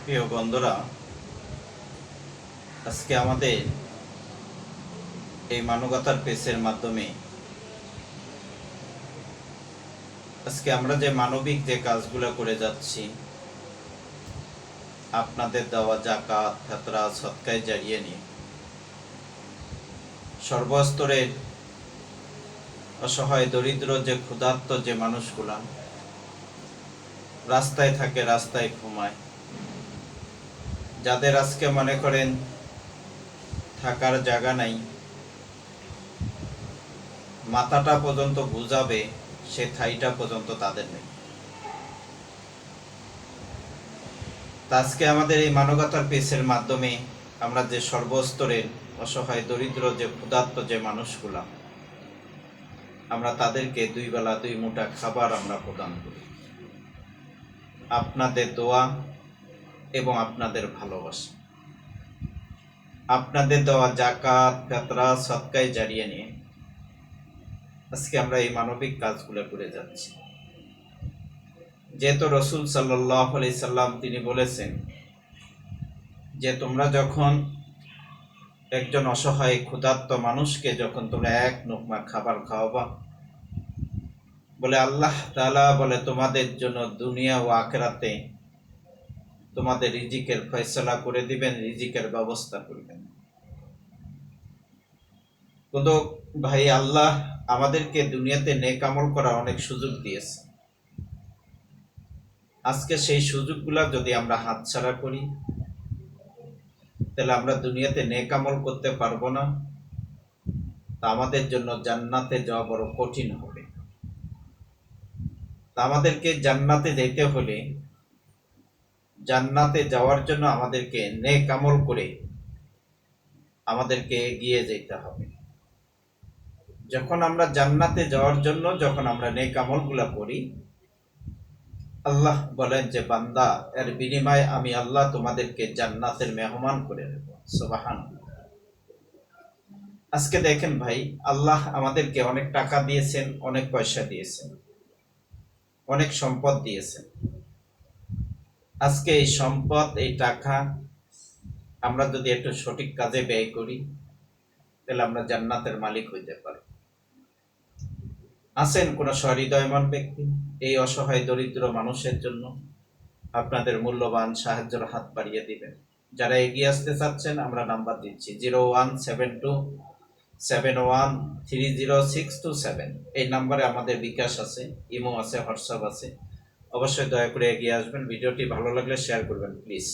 প্রিয় বন্ধুরা, আজকে আমাদের এই মানবতার পেজের মাধ্যমে আজকে আমরা যে মানবিক যে কাজগুলো করে যাচ্ছি, আপনাদের দেওয়া যাকাত, ফিতরা, সদকায় জারিয়ে নিয়ে সর্বস্তরের অসহায় দরিদ্র যে ক্ষুধার্ত যে মানুষগুলা রাস্তায় থাকে, রাস্তায় ঘুমায়, যাদের আজকে মনে করেন থাকার জায়গা নাই, মাথাটা পর্যন্ত বুঝাবে সে ঠাইটা পর্যন্ত তাদের নেই। আজকে আমাদের এই মানবতার পেজের মাধ্যমে আমরা যে সর্বস্তরের অসহায় দরিদ্র যে ক্ষুধার্ত যে মানুষগুলা, আমরা তাদেরকে 2 বেলা 2 মুঠা খাবার আমরা প্রদান করি। আপনাদের দোয়া এবং আপনাদের ভালোবাসা, আপনাদের দেওয়া যাকাত, ফিতরা, সদকায় জারিয়ে নিয়ে আজকে আমরা এই মানবিক কাজগুলো করে যাচ্ছি। যেহেতু রাসূল সাল্লাল্লাহু আলাইহি সাল্লাম তিনি বলেছেন যে তোমরা যখন একজন অসহায় ক্ষুধার্ত মানুষকে যখন তোমরা এক লোকমা খাবার খাওয়াবা, বলে আল্লাহ তাআলা বলে তোমাদের জন্য দুনিয়া ও আখিরাতে তোমাদের রিজিকের ফয়সালা করে দিবেন, রিজিকের ব্যবস্থা করবেন। কিন্তু ভাই, আল্লাহ আমাদেরকে দুনিয়াতে নেক আমল করা অনেক সুযোগ দিয়েছে। আজকে সেই সুযোগগুলা যদি আমরা হাতছাড়া করি, তাহলে আমরা দুনিয়াতে নেক আমল করতে পারবো না, তা আমাদের জন্য জান্নাতে যাওয়া বড় কঠিন হবে। তা আমাদেরকে জান্নাতে যেতে হলে, জান্নাতে যাওয়ার জন্য আমাদেরকে নেক আমল করে আমাদেরকে এগিয়ে যেতে হবে। যখন আমরা জান্নাতে যাওয়ার জন্য যখন আমরা নেক আমলগুলা করি, আল্লাহ বলেন যে বান্দা, এর বিনিময়ে আমি আল্লাহ তোমাদেরকে জান্নাতের মেহমান করে দেব। সুবহানাল্লাহ। আজকে দেখেন ভাই, আল্লাহ আমাদেরকে অনেক টাকা দিয়েছেন, অনেক পয়সা দিয়েছেন, অনেক সম্পদ দিয়েছেন। আজকে এই সম্পদ, এই টাকা আমরা যদি একটু সঠিক কাজে ব্যয় করি, তাহলে আমরা জান্নাতের মালিক হইতে পারি। আছেন কোন সহৃদয়মান ব্যক্তি এই অসহায় দরিদ্র মানুষের জন্য আপনাদের মূল্যবান সাহায্যের হাত বাড়িয়ে দিবেন? যারা এগিয়ে আসতে চাচ্ছেন, আমরা নাম্বার দিচ্ছি 017271306227। এই নাম্বারে আমাদের বিকাশ আছে, ইমো আছে, হোয়াটসঅ্যাপ আছে। অবশ্যই দয়া করে এগিয়ে আসবেন। ভিডিওটি ভালো লাগলে শেয়ার করবেন প্লিজ।